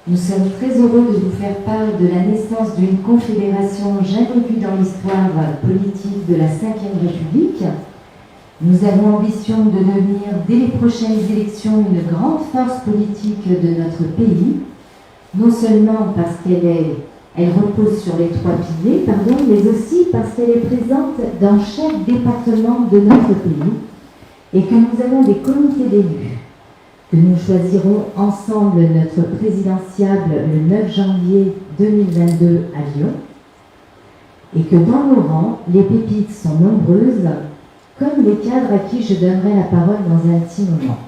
Nous sommes très heureux de vous faire part de la naissance d'une confédération jamais vue dans l'histoire politique de la Ve République. Nous avons ambition de devenir, dès les prochaines élections, une grande force politique de notre pays, non seulement parce qu'elle repose sur les 3 piliers, mais aussi parce qu'elle est présente dans chaque département de notre pays et que nous avons des comités d'élus, que nous choisirons ensemble notre présidentiable le 9 janvier 2022 à Lyon, et que dans nos rangs, les pépites sont nombreuses, comme les cadres à qui je donnerai la parole dans un petit moment.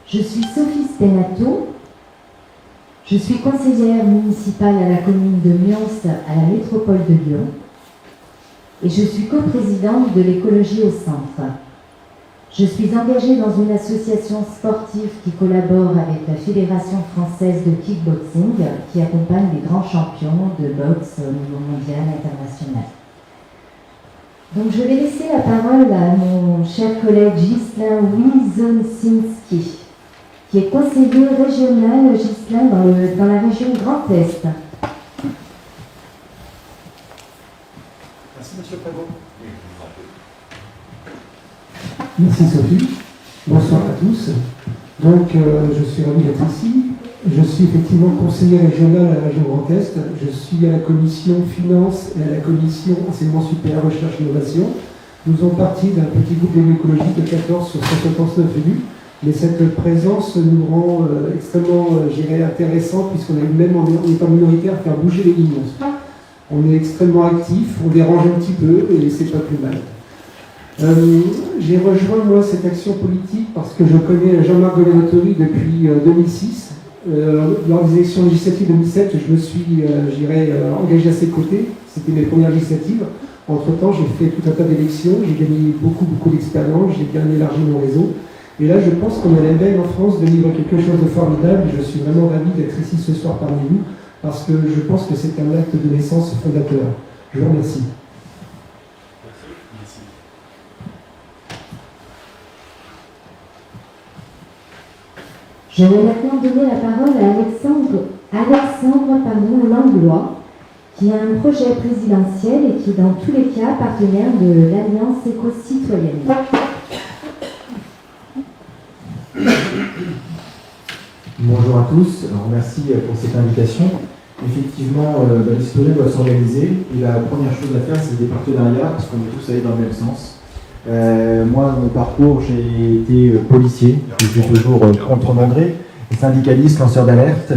Je suis Sophie Spenato, je suis conseillère municipale à la commune de Mions, à la métropole de Lyon, et je suis coprésidente de l'écologie au centre. Je suis engagée dans une association sportive qui collabore avec la Fédération française de kickboxing, qui accompagne les grands champions de boxe au niveau mondial et international. Donc je vais laisser la parole à mon cher collègue Ghislain Wizonsinski, qui est conseiller régional, Ghislain, dans la région Grand Est. Merci, monsieur Prévost. Merci Sophie. Bonsoir à tous. Donc je suis ravi d'être ici. Je suis effectivement conseiller régional à la région Grand Est. Je suis à la commission Finances et à la commission Enseignement supérieur, Recherche et Innovation. Nous faisons partie d'un petit groupe d'élus écologiques de 14 sur 159 élus. Mais cette présence nous rend extrêmement, intéressant, puisqu'on a eu même en étant minoritaire faire bouger les lignes. On est extrêmement actifs, on dérange un petit peu et c'est pas plus mal. J'ai rejoint moi cette action politique parce que je connais Jean-Marc Governatori depuis 2006. Lors des élections législatives 2007, je me suis engagé à ses côtés. C'était mes premières législatives. Entre-temps, j'ai fait tout un tas d'élections, j'ai gagné beaucoup d'expérience, j'ai bien élargi mon réseau. Et là, je pense qu'on a la veille en France de vivre quelque chose de formidable. Je suis vraiment ravi d'être ici ce soir parmi vous parce que je pense que c'est un acte de naissance fondateur. Je vous remercie. Je vais maintenant donner la parole à Alexandre Langlois, qui a un projet présidentiel et qui est dans tous les cas partenaire de l'Alliance éco-citoyenne. Bonjour à tous, alors merci pour cette invitation. Effectivement, les citoyens doivent s'organiser et la première chose à faire, c'est des partenariats parce qu'on est tous allés dans le même sens. Moi, dans mon parcours, j'ai été policier, je suis toujours contre mon gré, syndicaliste, lanceur d'alerte,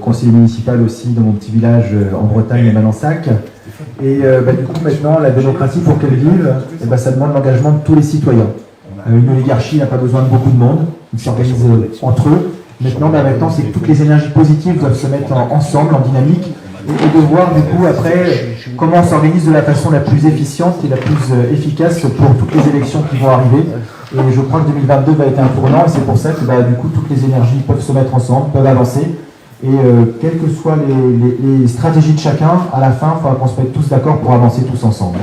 conseiller municipal aussi dans mon petit village en Bretagne, à Malansac. Et du coup, maintenant, la démocratie, pour qu'elle vive, ça demande l'engagement de tous les citoyens. Une oligarchie n'a pas besoin de beaucoup de monde, ils s'organisent entre eux. Maintenant, c'est que toutes les énergies positives doivent se mettre ensemble, en dynamique, et de voir du coup après comment on s'organise de la façon la plus efficiente et la plus efficace pour toutes les élections qui vont arriver. Et je crois que 2022 va être un tournant, et c'est pour ça que du coup toutes les énergies peuvent se mettre ensemble, peuvent avancer. Et quelles que soient les stratégies de chacun, à la fin, il faudra qu'on se mette tous d'accord pour avancer tous ensemble.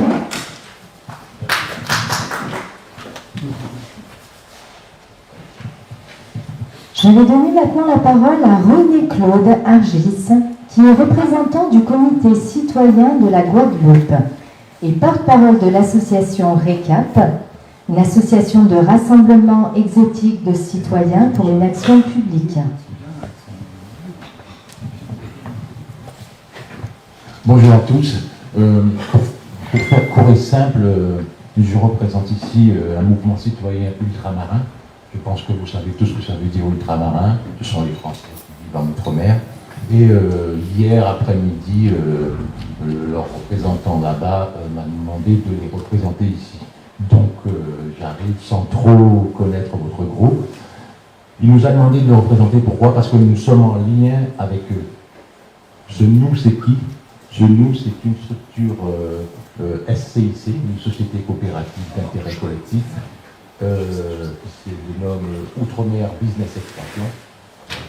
Je vais donner maintenant la parole à René-Claude Argis, qui est représentant du comité citoyen de la Guadeloupe et porte-parole de l'association RECAP, une association de rassemblement exotique de citoyens pour une action publique. Bonjour à tous. Pour faire court et simple, je représente ici un mouvement citoyen ultramarin. Je pense que vous savez tout ce que ça veut dire ultramarin. Ce sont les Français qui vivent en outre-mer. Et hier après-midi, leur représentant là-bas m'a demandé de les représenter ici. Donc j'arrive sans trop connaître votre groupe. Il nous a demandé de le représenter. Pourquoi? Parce que nous sommes en lien avec eux. Ce nous, c'est qui? Ce nous, c'est une structure SCIC, une société coopérative d'intérêt collectif, qui se dénomme Outre-mer Business Expansion.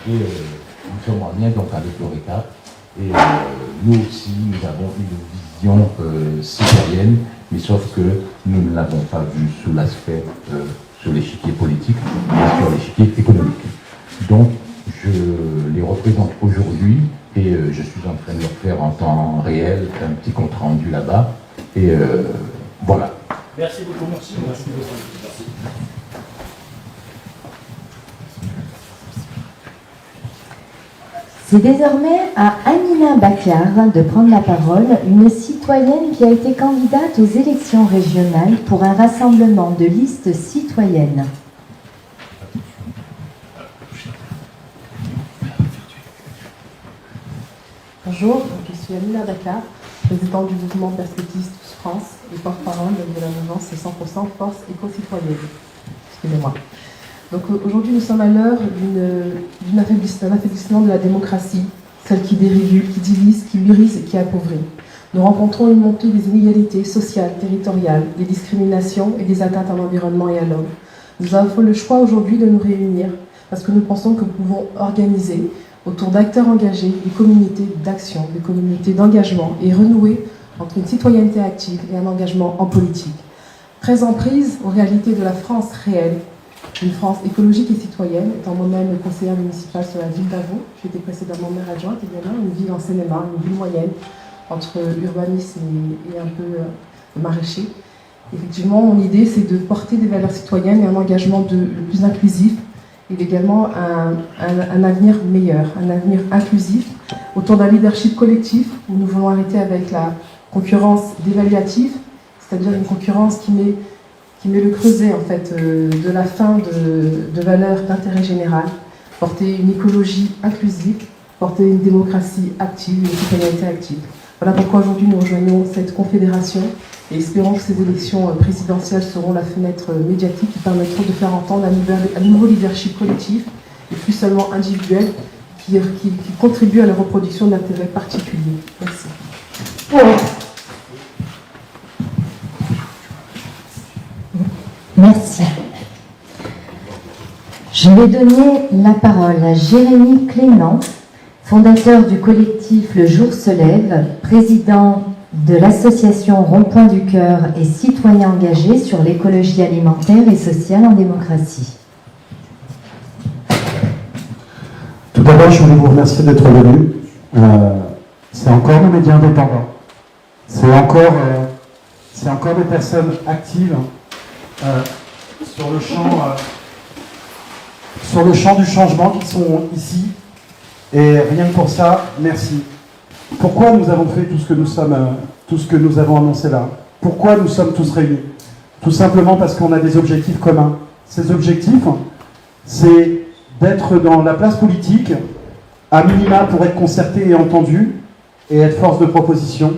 Et nous sommes en lien donc avec l'ORECA. Et nous aussi, nous avons une vision citoyenne, mais sauf que nous ne l'avons pas vue sous l'aspect sur l'échiquier politique, mais sur l'échiquier économique. Donc, je les les représente aujourd'hui et je suis en train de leur faire en temps réel un petit compte rendu là-bas. Et voilà. Merci beaucoup. Merci. Merci beaucoup. Merci. C'est désormais à Amina Baklar de prendre la parole, une citoyenne qui a été candidate aux élections régionales pour un rassemblement de listes citoyennes. Bonjour, je suis Amina Baklar, présidente du mouvement Perspectives Tous France et porte-parole de la mouvance 100% Force éco-citoyenne. Excusez-moi. Donc aujourd'hui, nous sommes à l'heure d'un affaiblissement de la démocratie, celle qui dérégule, qui divise, qui mûrise et qui appauvrit. Nous rencontrons une montée des inégalités sociales, territoriales, des discriminations et des atteintes à l'environnement et à l'homme. Nous avons le choix aujourd'hui de nous réunir parce que nous pensons que nous pouvons organiser autour d'acteurs engagés des communautés d'action, des communautés d'engagement et renouer entre une citoyenneté active et un engagement en politique. Très en prise aux réalités de la France réelle, une France écologique et citoyenne, étant moi-même conseillère municipale sur la ville d'Avaux. J'étais précédemment maire adjointe également, une ville en Seine-et-Marne, une ville moyenne, entre urbanisme et un peu maraîcher. Effectivement, mon idée, c'est de porter des valeurs citoyennes et un engagement le plus inclusif, et également un avenir meilleur, un avenir inclusif, autour d'un leadership collectif, où nous voulons arrêter avec la concurrence dévaluative, c'est-à-dire une concurrence qui met le creuset en fait, de la fin de valeurs d'intérêt général, porter une écologie inclusive, porter une démocratie active, une citoyenneté active. Voilà pourquoi aujourd'hui nous rejoignons cette confédération et espérons que ces élections présidentielles seront la fenêtre médiatique qui permettront de faire entendre un nouveau leadership collectif et plus seulement individuel qui contribue à la reproduction d'intérêts particuliers. Merci. Merci. Je vais donner la parole à Jérémy Clément, fondateur du collectif Le Jour se lève, président de l'association Rond-Point du Cœur et citoyen engagé sur l'écologie alimentaire et sociale en démocratie. Tout d'abord, je voulais vous remercier d'être venu. C'est encore nos médias indépendants. C'est encore des personnes actives sur le champ du changement qui sont ici. Et rien que pour ça, merci. Pourquoi nous avons fait tout ce que nous avons annoncé là? Pourquoi nous sommes tous réunis? Tout simplement parce qu'on a des objectifs communs. Ces objectifs, c'est d'être dans la place politique, à minima pour être concerté et entendu, et être force de proposition.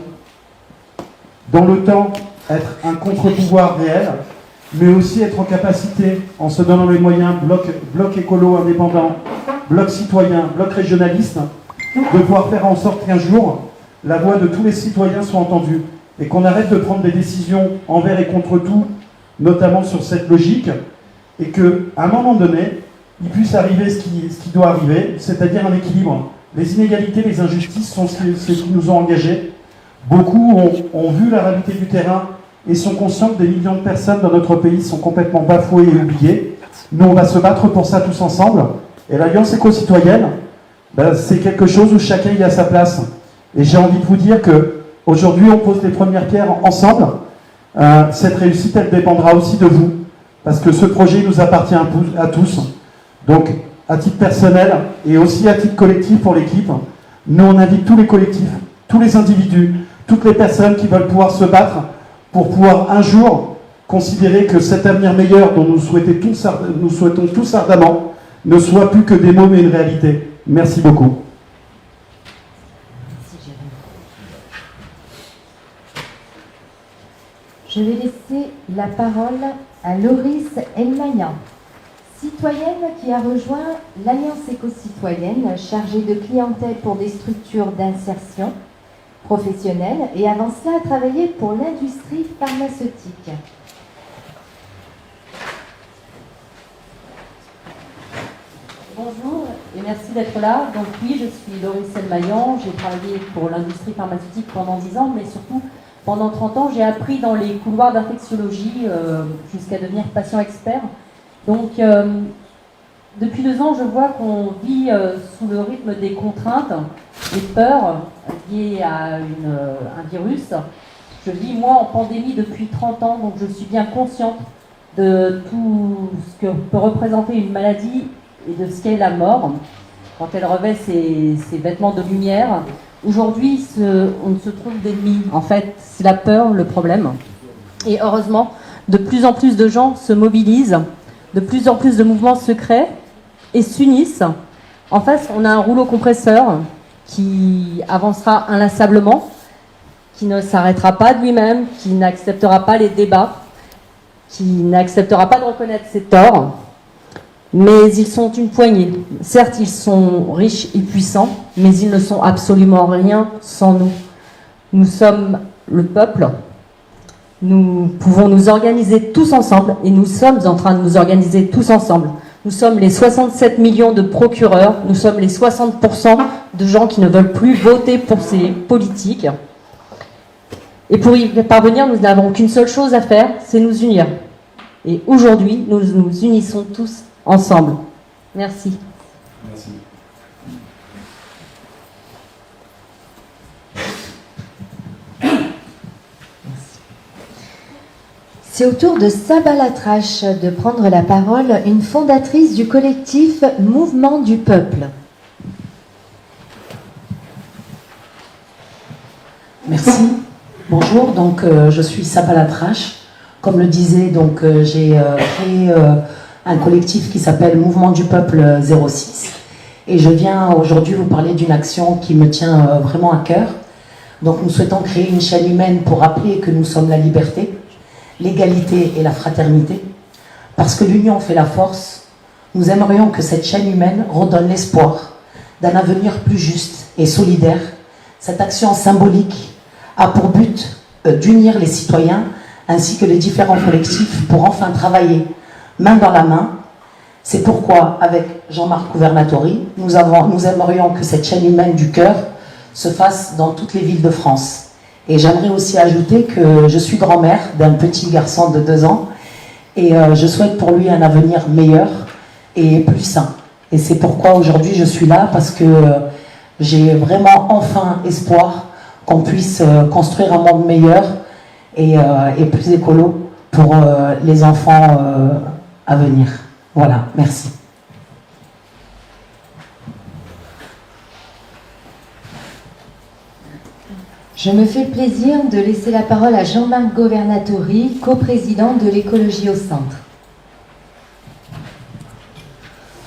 Dans le temps, être un contre-pouvoir réel, mais aussi être en capacité, en se donnant les moyens, bloc écolo indépendant, bloc citoyen, bloc régionaliste, de pouvoir faire en sorte qu'un jour, la voix de tous les citoyens soit entendue et qu'on arrête de prendre des décisions envers et contre tout, notamment sur cette logique, et qu'à un moment donné, il puisse arriver ce qui doit arriver, c'est-à-dire un équilibre. Les inégalités, les injustices sont ce qui nous ont engagés. Beaucoup ont vu la réalité du terrain et sont conscients que des millions de personnes dans notre pays sont complètement bafouées et oubliées. Nous, on va se battre pour ça tous ensemble. Et l'Alliance éco-citoyenne, c'est quelque chose où chacun y a sa place. Et j'ai envie de vous dire qu'aujourd'hui, on pose les premières pierres ensemble. Cette réussite, elle dépendra aussi de vous. Parce que ce projet nous appartient à tous. Donc, à titre personnel et aussi à titre collectif pour l'équipe, nous, on invite tous les collectifs, tous les individus, toutes les personnes qui veulent pouvoir se battre pour pouvoir un jour considérer que cet avenir meilleur dont nous souhaitons tous ardemment ne soit plus que des mots mais une réalité. Merci beaucoup. Merci Jérémy. Je vais laisser la parole à Loris Elmayan, citoyenne qui a rejoint l'Alliance éco-citoyenne, chargée de clientèle pour des structures d'insertion professionnelle et avant cela a travaillé pour l'industrie pharmaceutique. Bonjour et merci d'être là. Donc oui, je suis Loris Elmayan, j'ai travaillé pour l'industrie pharmaceutique pendant 10 ans, mais surtout pendant 30 ans, j'ai appris dans les couloirs d'infectiologie jusqu'à devenir patient expert. Donc depuis 2 ans, je vois qu'on vit sous le rythme des contraintes, des peurs liées à un virus. Je vis, moi, en pandémie depuis 30 ans, donc je suis bien consciente de tout ce que peut représenter une maladie et de ce qu'est la mort quand elle revêt ses vêtements de lumière. Aujourd'hui, on ne se trouve d'ennemis. En fait, c'est la peur, le problème. Et heureusement, de plus en plus de gens se mobilisent, de plus en plus de mouvements se créent et s'unissent. En face, on a un rouleau compresseur qui avancera inlassablement, qui ne s'arrêtera pas de lui-même, qui n'acceptera pas les débats, qui n'acceptera pas de reconnaître ses torts. Mais ils sont une poignée. Certes, ils sont riches et puissants, mais ils ne sont absolument rien sans nous. Nous sommes le peuple. Nous pouvons nous organiser tous ensemble, et nous sommes en train de nous organiser tous ensemble. Nous sommes les 67 millions de procureurs, nous sommes les 60% de gens qui ne veulent plus voter pour ces politiques. Et pour y parvenir, nous n'avons qu'une seule chose à faire, c'est nous unir. Et aujourd'hui, nous nous unissons tous ensemble. Merci. Merci. C'est au tour de Saba Latrache de prendre la parole, une fondatrice du collectif Mouvement du Peuple. Merci. Bonjour, donc je suis Saba Latrache. Comme le disait, donc j'ai créé un collectif qui s'appelle Mouvement du Peuple 06. Et je viens aujourd'hui vous parler d'une action qui me tient vraiment à cœur. Donc nous souhaitons créer une chaîne humaine pour rappeler que nous sommes la liberté, l'égalité et la fraternité. Parce que l'union fait la force, nous aimerions que cette chaîne humaine redonne l'espoir d'un avenir plus juste et solidaire. Cette action symbolique a pour but d'unir les citoyens ainsi que les différents collectifs pour enfin travailler main dans la main. C'est pourquoi, avec Jean-Marc Gouvernatori, nous aimerions que cette chaîne humaine du cœur se fasse dans toutes les villes de France. Et j'aimerais aussi ajouter que je suis grand-mère d'un petit garçon de 2 ans et je souhaite pour lui un avenir meilleur et plus sain. Et c'est pourquoi aujourd'hui je suis là, parce que j'ai vraiment enfin espoir qu'on puisse construire un monde meilleur et plus écolo pour les enfants à venir. Voilà, merci. Je me fais le plaisir de laisser la parole à Jean-Marc Gouvernatori, coprésident de l'écologie au centre.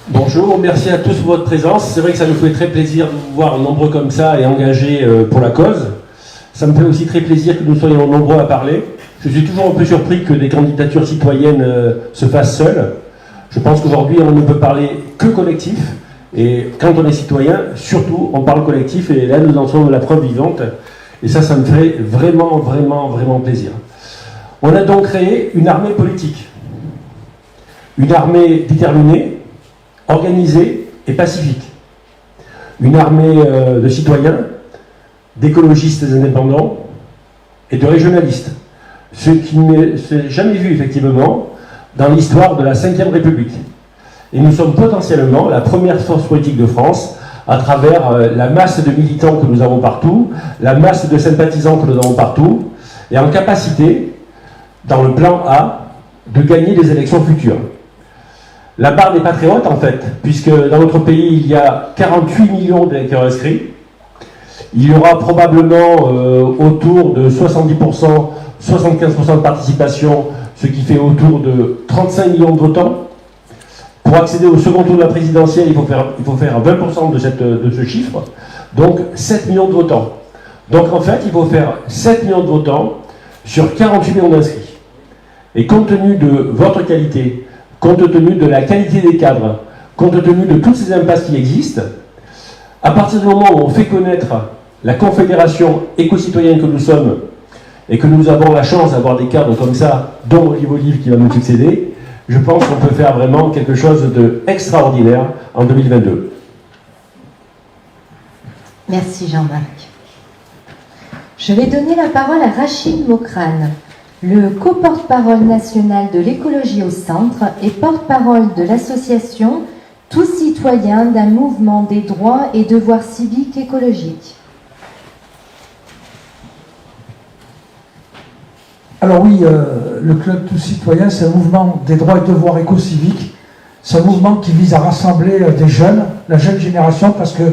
Bonjour, merci à tous pour votre présence. C'est vrai que ça nous fait très plaisir de vous voir nombreux comme ça et engagés pour la cause. Ça me fait aussi très plaisir que nous soyons nombreux à parler. Je suis toujours un peu surpris que des candidatures citoyennes se fassent seules. Je pense qu'aujourd'hui, on ne peut parler que collectif. Et quand on est citoyen, surtout, on parle collectif. Et là, nous en sommes la preuve vivante. Et ça me fait vraiment, vraiment, vraiment plaisir. On a donc créé une armée politique. Une armée déterminée, organisée et pacifique. Une armée de citoyens, d'écologistes indépendants et de régionalistes. Ce qui ne s'est jamais vu, effectivement, dans l'histoire de la Ve République. Et nous sommes potentiellement la première force politique de France à travers la masse de militants que nous avons partout, la masse de sympathisants que nous avons partout, et en capacité, dans le plan A, de gagner les élections futures. La barre n'est pas très haute, en fait, puisque dans notre pays, il y a 48 millions d'électeurs inscrits. Il y aura probablement autour de 70%, 75% de participation, ce qui fait autour de 35 millions de votants. Pour accéder au second tour de la présidentielle, il faut faire 20% de ce chiffre, donc 7 millions de votants. Donc en fait, il faut faire 7 millions de votants sur 48 millions d'inscrits. Et compte tenu de votre qualité, compte tenu de la qualité des cadres, compte tenu de toutes ces impasses qui existent, à partir du moment où on fait connaître la confédération éco-citoyenne que nous sommes, et que nous avons la chance d'avoir des cadres comme ça, dont Olive Olive qui va nous succéder, je pense qu'on peut faire vraiment quelque chose d'extraordinaire en 2022. Merci Jean-Marc. Je vais donner la parole à Rachid Mokrane, le co-porte-parole national de l'écologie au centre et porte-parole de l'association citoyen d'un mouvement des droits et devoirs civiques écologiques. Alors oui, le Club Tous Citoyens, c'est un mouvement des droits et devoirs éco-civiques. C'est un mouvement qui vise à rassembler des jeunes, la jeune génération, parce que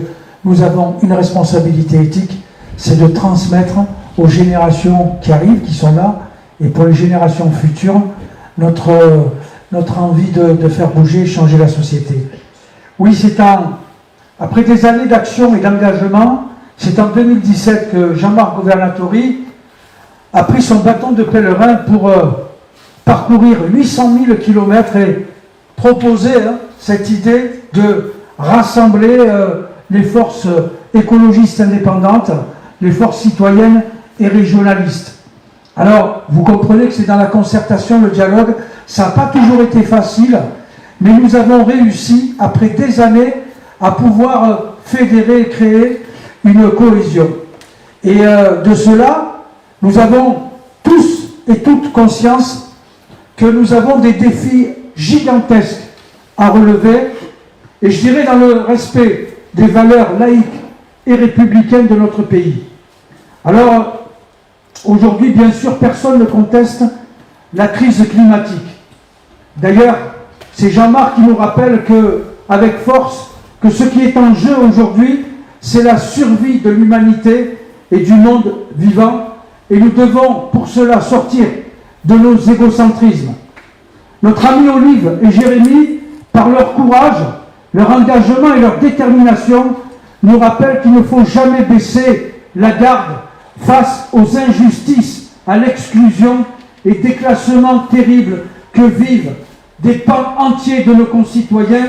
nous avons une responsabilité éthique, c'est de transmettre aux générations qui arrivent, qui sont là, et pour les générations futures, notre envie de faire bouger et changer la société. Oui, après des années d'action et d'engagement, c'est en 2017 que Jean-Marc Governatori a pris son bâton de pèlerin pour parcourir 800 000 km et proposer cette idée de rassembler les forces écologistes indépendantes, les forces citoyennes et régionalistes. Alors, vous comprenez que c'est dans la concertation, le dialogue, ça n'a pas toujours été facile, mais nous avons réussi, après des années, à pouvoir fédérer et créer une cohésion. Et de cela, nous avons tous et toutes conscience que nous avons des défis gigantesques à relever, et je dirais dans le respect des valeurs laïques et républicaines de notre pays. Alors, aujourd'hui, bien sûr, personne ne conteste la crise climatique. D'ailleurs, c'est Jean-Marc qui nous rappelle avec force que ce qui est en jeu aujourd'hui, c'est la survie de l'humanité et du monde vivant, et nous devons pour cela sortir de nos égocentrismes. Notre ami Olive et Jérémy, par leur courage, leur engagement et leur détermination, nous rappellent qu'il ne faut jamais baisser la garde face aux injustices, à l'exclusion et déclassements terribles que vivent des pans entiers de nos concitoyens,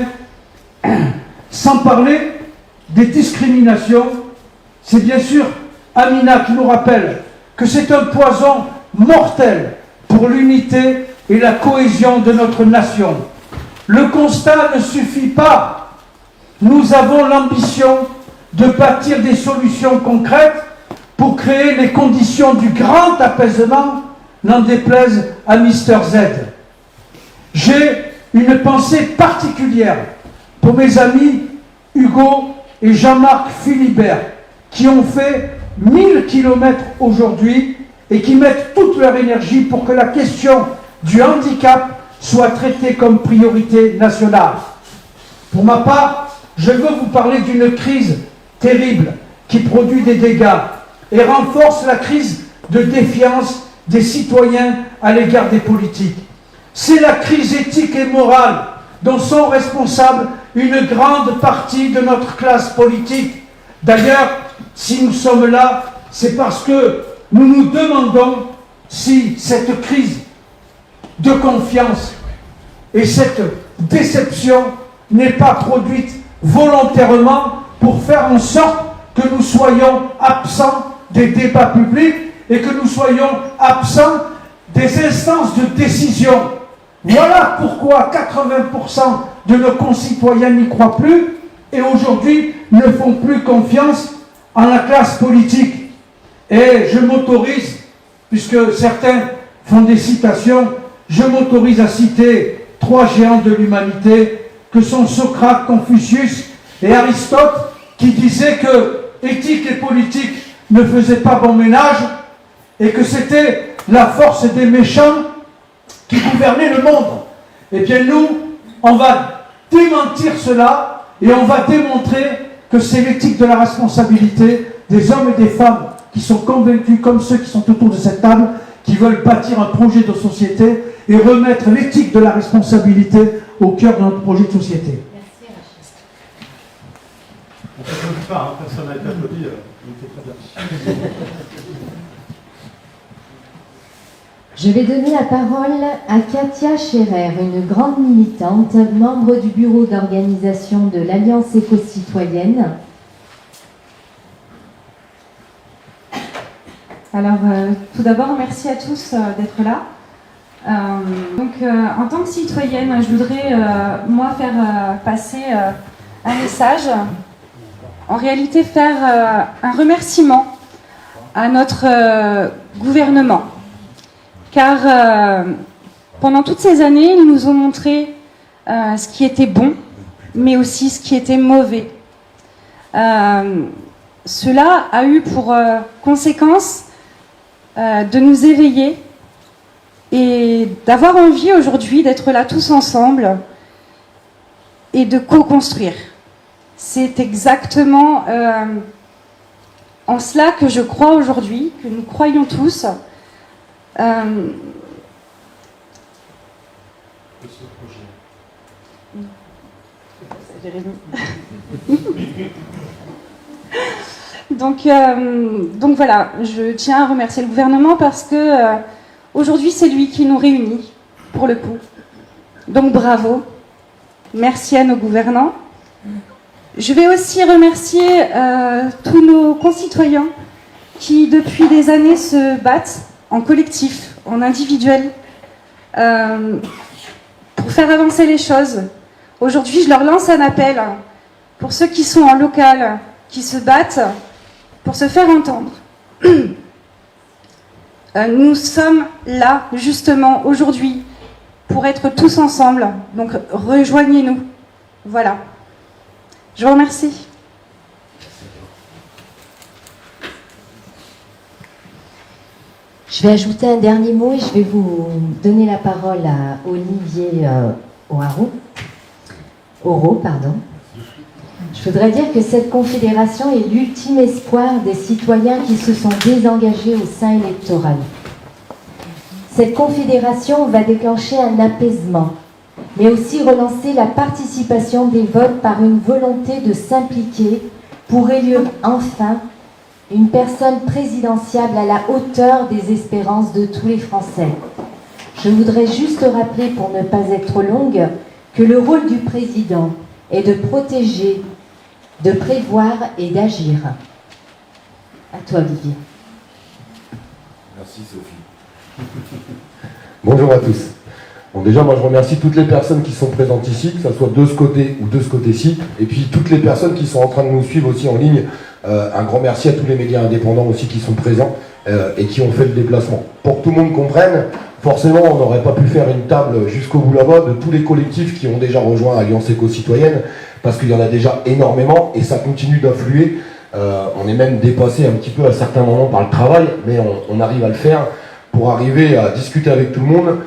sans parler des discriminations. C'est bien sûr Amina qui nous rappelle que c'est un poison mortel pour l'unité et la cohésion de notre nation. Le constat ne suffit pas. Nous avons l'ambition de bâtir des solutions concrètes pour créer les conditions du grand apaisement, n'en déplaise à Mister Z. J'ai une pensée particulière pour mes amis Hugo et Jean-Marc Philibert, qui ont fait 1000 km aujourd'hui et qui mettent toute leur énergie pour que la question du handicap soit traitée comme priorité nationale. Pour ma part, je veux vous parler d'une crise terrible qui produit des dégâts et renforce la crise de défiance des citoyens à l'égard des politiques. C'est la crise éthique et morale dont sont responsables une grande partie de notre classe politique. D'ailleurs, si nous sommes là, c'est parce que nous nous demandons si cette crise de confiance et cette déception n'est pas produite volontairement pour faire en sorte que nous soyons absents des débats publics et que nous soyons absents des instances de décision. Voilà pourquoi 80% de nos concitoyens n'y croient plus et aujourd'hui ne font plus confiance en la classe politique. Et je m'autorise, puisque certains font des citations, je m'autorise à citer 3 géants de l'humanité que sont Socrate, Confucius et Aristote, qui disaient que éthique et politique ne faisaient pas bon ménage et que c'était la force des méchants qui gouvernait le monde. Eh bien nous, on va démentir cela et on va démontrer que c'est l'éthique de la responsabilité des hommes et des femmes qui sont convaincus, comme ceux qui sont autour de cette table, qui veulent bâtir un projet de société et remettre l'éthique de la responsabilité au cœur de notre projet de société. Merci, on ne s'applaudit pas, hein, personne n'a été applaudi, il fait très bien. Je vais donner la parole à Katia Scherer, une grande militante, membre du bureau d'organisation de l'Alliance éco-citoyenne. Alors, tout d'abord, merci à tous d'être là. En tant que citoyenne, je voudrais, moi, faire passer un message. En réalité, faire un remerciement à notre gouvernement. Car pendant toutes ces années, ils nous ont montré ce qui était bon, mais aussi ce qui était mauvais. Cela a eu pour conséquence de nous éveiller et d'avoir envie aujourd'hui d'être là tous ensemble et de co-construire. C'est exactement en cela que je crois aujourd'hui, que nous croyons tous. Donc voilà, je tiens à remercier le gouvernement parce que aujourd'hui c'est lui qui nous réunit, pour le coup. Donc bravo, merci à nos gouvernants. Je vais aussi remercier tous nos concitoyens qui depuis des années se battent en collectif, en individuel, pour faire avancer les choses. Aujourd'hui, je leur lance un appel pour ceux qui sont en local, qui se battent pour se faire entendre. Nous sommes là, justement, aujourd'hui, pour être tous ensemble. Donc, rejoignez-nous. Voilà. Je vous remercie. Je vais ajouter un dernier mot et je vais vous donner la parole à Olivier Auro. Je voudrais dire que cette confédération est l'ultime espoir des citoyens qui se sont désengagés au sein électoral. Cette confédération va déclencher un apaisement, mais aussi relancer la participation des votes par une volonté de s'impliquer pour élire enfin une personne présidentiable à la hauteur des espérances de tous les Français. Je voudrais juste rappeler, pour ne pas être trop longue, que le rôle du président est de protéger, de prévoir et d'agir. À toi, Olivier. Merci, Sophie. Bonjour à tous. Bon, déjà, moi, je remercie toutes les personnes qui sont présentes ici, que ce soit de ce côté ou de ce côté-ci, et puis toutes les personnes qui sont en train de nous suivre aussi en ligne. Un grand merci à tous les médias indépendants aussi qui sont présents et qui ont fait le déplacement. Pour que tout le monde comprenne, forcément, on n'aurait pas pu faire une table jusqu'au bout là-bas de tous les collectifs qui ont déjà rejoint Alliance Éco-Citoyenne, parce qu'il y en a déjà énormément et ça continue d'affluer. On est même dépassé un petit peu à certains moments par le travail, mais on arrive à le faire pour arriver à discuter avec tout le monde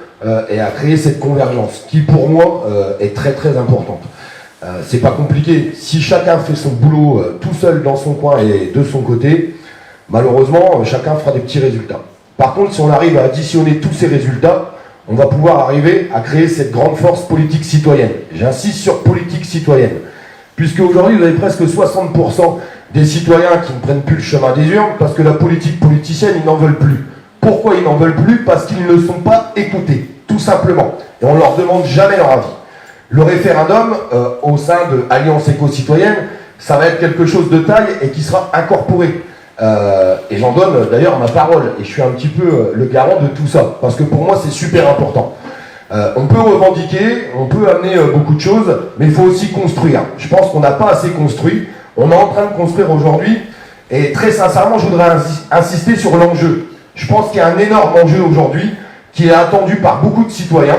et à créer cette convergence qui, pour moi, est très très importante. C'est pas compliqué. Si chacun fait son boulot tout seul dans son coin et de son côté, malheureusement, chacun fera des petits résultats. Par contre, si on arrive à additionner tous ces résultats, on va pouvoir arriver à créer cette grande force politique citoyenne. J'insiste sur politique citoyenne, puisque aujourd'hui, vous avez presque 60% des citoyens qui ne prennent plus le chemin des urnes, parce que la politique politicienne, ils n'en veulent plus. Pourquoi ils n'en veulent plus? Parce qu'ils ne sont pas écoutés, tout simplement. Et on ne leur demande jamais leur avis. Le référendum, au sein de Alliance Éco-Citoyenne, ça va être quelque chose de taille et qui sera incorporé. Et j'en donne d'ailleurs ma parole, et je suis un petit peu le garant de tout ça, parce que pour moi c'est super important. On peut revendiquer, on peut amener beaucoup de choses, mais il faut aussi construire. Je pense qu'on n'a pas assez construit, on est en train de construire aujourd'hui, et très sincèrement je voudrais insister sur l'enjeu. Je pense qu'il y a un énorme enjeu aujourd'hui, qui est attendu par beaucoup de citoyens,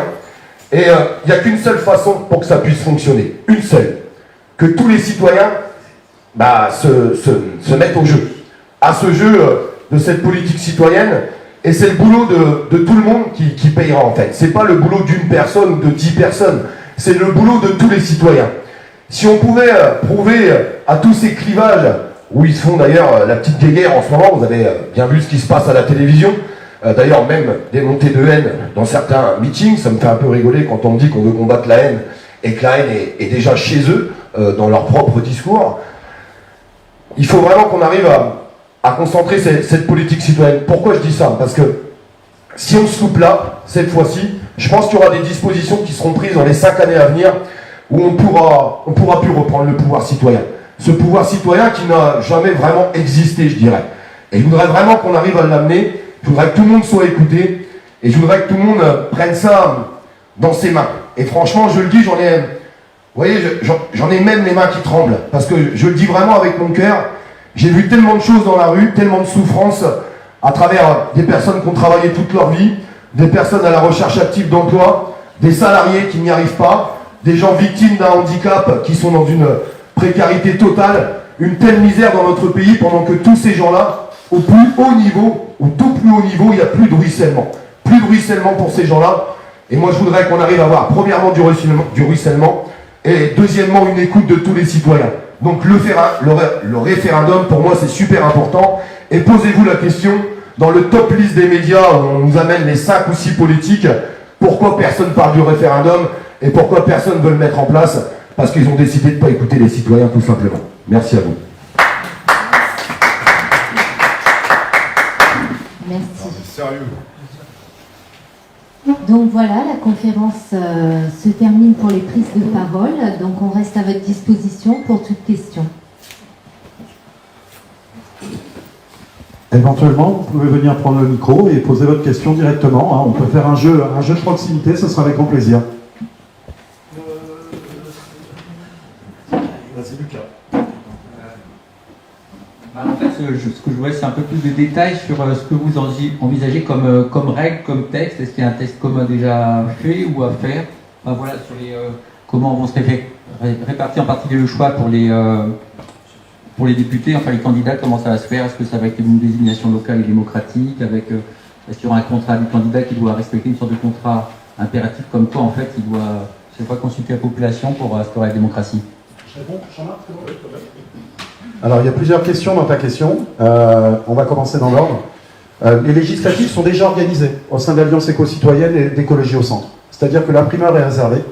et il n'y a qu'une seule façon pour que ça puisse fonctionner, une seule, que tous les citoyens se mettent au jeu, à ce jeu de cette politique citoyenne, et c'est le boulot de tout le monde qui payera en fait. C'est pas le boulot d'une personne ou de 10 personnes, c'est le boulot de tous les citoyens. Si on pouvait prouver à tous ces clivages, où ils se font d'ailleurs la petite guéguerre en ce moment, vous avez bien vu ce qui se passe à la télévision, d'ailleurs même des montées de haine dans certains meetings, ça me fait un peu rigoler quand on me dit qu'on veut combattre la haine, et que la haine est déjà chez eux, dans leur propre discours. Il faut vraiment qu'on arrive à concentrer cette politique citoyenne. Pourquoi je dis ça? Parce que si on se loupe là, cette fois-ci, je pense qu'il y aura des dispositions qui seront prises dans les 5 années à venir où on pourra plus reprendre le pouvoir citoyen. Ce pouvoir citoyen qui n'a jamais vraiment existé, je dirais. Et je voudrais vraiment qu'on arrive à l'amener, je voudrais que tout le monde soit écouté, et je voudrais que tout le monde prenne ça dans ses mains. Et franchement, je le dis, j'en ai même les mains qui tremblent, parce que je le dis vraiment avec mon cœur. J'ai vu tellement de choses dans la rue, tellement de souffrances à travers des personnes qui ont travaillé toute leur vie, des personnes à la recherche active d'emploi, des salariés qui n'y arrivent pas, des gens victimes d'un handicap qui sont dans une précarité totale, une telle misère dans notre pays, pendant que tous ces gens-là, au plus haut niveau, au tout plus haut niveau, il n'y a plus de ruissellement. Plus de ruissellement pour ces gens-là. Et moi, je voudrais qu'on arrive à avoir, premièrement, du ruissellement, et deuxièmement, une écoute de tous les citoyens. Donc le référendum, pour moi, c'est super important. Et posez-vous la question, dans le top list des médias, où on nous amène les 5 ou 6 politiques, pourquoi personne parle du référendum et pourquoi personne veut le mettre en place? Parce qu'ils ont décidé de ne pas écouter les citoyens, tout simplement. Merci à vous. Merci. Sérieux. Donc voilà, la conférence se termine pour les prises de parole. Donc on reste à votre disposition pour toute question. Éventuellement, vous pouvez venir prendre le micro et poser votre question directement. Hein. On peut faire un jeu de proximité, ce sera avec grand plaisir. Vas-y, Lucas. En fait, ce que je voulais, c'est un peu plus de détails sur ce que vous envisagez comme règle, comme texte. Est-ce qu'il y a un texte commun déjà fait ou à faire? Enfin, voilà, sur comment vont se répartir en particulier le choix pour les députés, enfin les candidats, comment ça va se faire? Est-ce que ça va être une désignation locale et démocratique avec est-ce qu'il y aura un contrat du candidat qui doit respecter une sorte de contrat impératif comme quoi en fait il doit consulter la population pour instaurer la démocratie? Je réponds, Jean-Marc, c'est bon? Alors, il y a plusieurs questions dans ta question. On va commencer dans l'ordre. Les législatives sont déjà organisées au sein de l'Alliance éco-citoyenne et d'écologie au centre. C'est-à-dire que la primeur est réservée,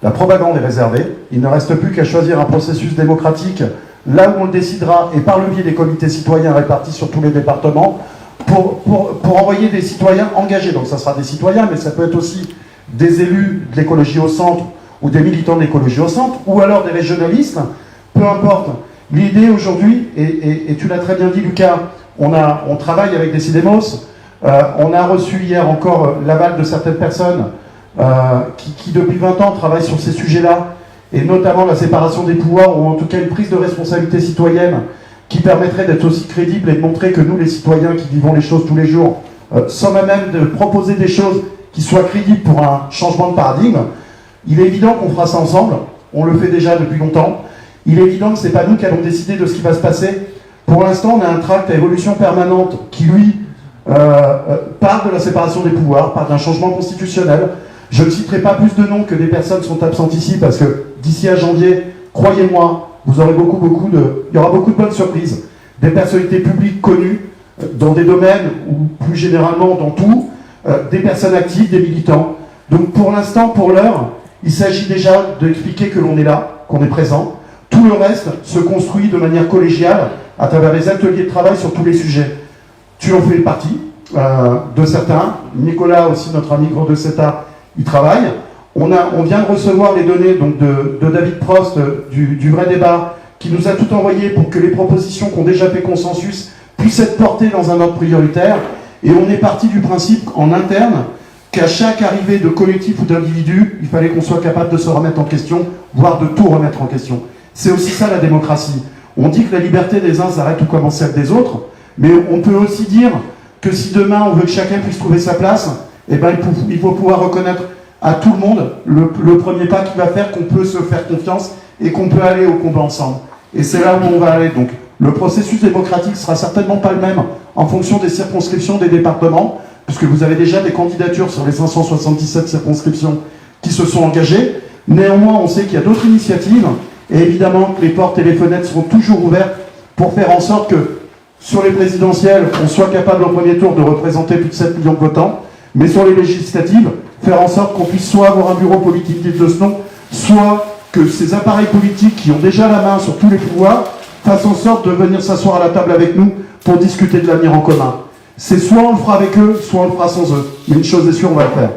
la propagande est réservée. Il ne reste plus qu'à choisir un processus démocratique là où on le décidera et par le biais des comités citoyens répartis sur tous les départements pour envoyer des citoyens engagés. Donc ça sera des citoyens, mais ça peut être aussi des élus de l'écologie au centre ou des militants de l'écologie au centre ou alors des régionalistes, peu importe. L'idée aujourd'hui, et tu l'as très bien dit Lucas, on travaille avec Decidemos, on a reçu hier encore l'aval de certaines personnes qui depuis 20 ans travaillent sur ces sujets-là, et notamment la séparation des pouvoirs, ou en tout cas une prise de responsabilité citoyenne qui permettrait d'être aussi crédible et de montrer que nous les citoyens qui vivons les choses tous les jours sommes à même de proposer des choses qui soient crédibles pour un changement de paradigme. Il est évident qu'on fera ça ensemble, on le fait déjà depuis longtemps. Il est évident que ce n'est pas nous qui allons décider de ce qui va se passer. Pour l'instant, on a un tract à évolution permanente qui, lui, part de la séparation des pouvoirs, part d'un changement constitutionnel. Je ne citerai pas plus de noms que des personnes sont absentes ici, parce que d'ici à janvier, croyez-moi, vous aurez il y aura beaucoup de bonnes surprises. Des personnalités publiques connues, dans des domaines, ou plus généralement dans tout, des personnes actives, des militants. Donc pour l'instant, pour l'heure, il s'agit déjà d'expliquer que l'on est là, qu'on est présent. Tout le reste se construit de manière collégiale à travers les ateliers de travail sur tous les sujets. Tu en fais partie de certains. Nicolas aussi, notre ami Gros de Seta, il travaille. On vient de recevoir les données donc, de David Prost du Vrai Débat qui nous a tout envoyé pour que les propositions qui ont déjà fait consensus puissent être portées dans un ordre prioritaire. Et on est parti du principe en interne qu'à chaque arrivée de collectif ou d'individu, il fallait qu'on soit capable de se remettre en question, voire de tout remettre en question. C'est aussi ça la démocratie. On dit que la liberté des uns s'arrête où commence celle des autres, mais on peut aussi dire que si demain on veut que chacun puisse trouver sa place, eh ben, il faut pouvoir reconnaître à tout le monde le premier pas qui va faire qu'on peut se faire confiance et qu'on peut aller au combat ensemble. Et c'est là où on va aller. Donc le processus démocratique ne sera certainement pas le même en fonction des circonscriptions des départements, puisque vous avez déjà des candidatures sur les 577 circonscriptions qui se sont engagées. Néanmoins, on sait qu'il y a d'autres initiatives. Et évidemment que les portes et les fenêtres seront toujours ouvertes pour faire en sorte que sur les présidentielles, on soit capable au premier tour de représenter plus de 7 millions de votants, mais sur les législatives, faire en sorte qu'on puisse soit avoir un bureau politique digne de ce nom, soit que ces appareils politiques qui ont déjà la main sur tous les pouvoirs fassent en sorte de venir s'asseoir à la table avec nous pour discuter de l'avenir en commun. C'est soit on le fera avec eux, soit on le fera sans eux. Mais une chose est sûre, on va le faire.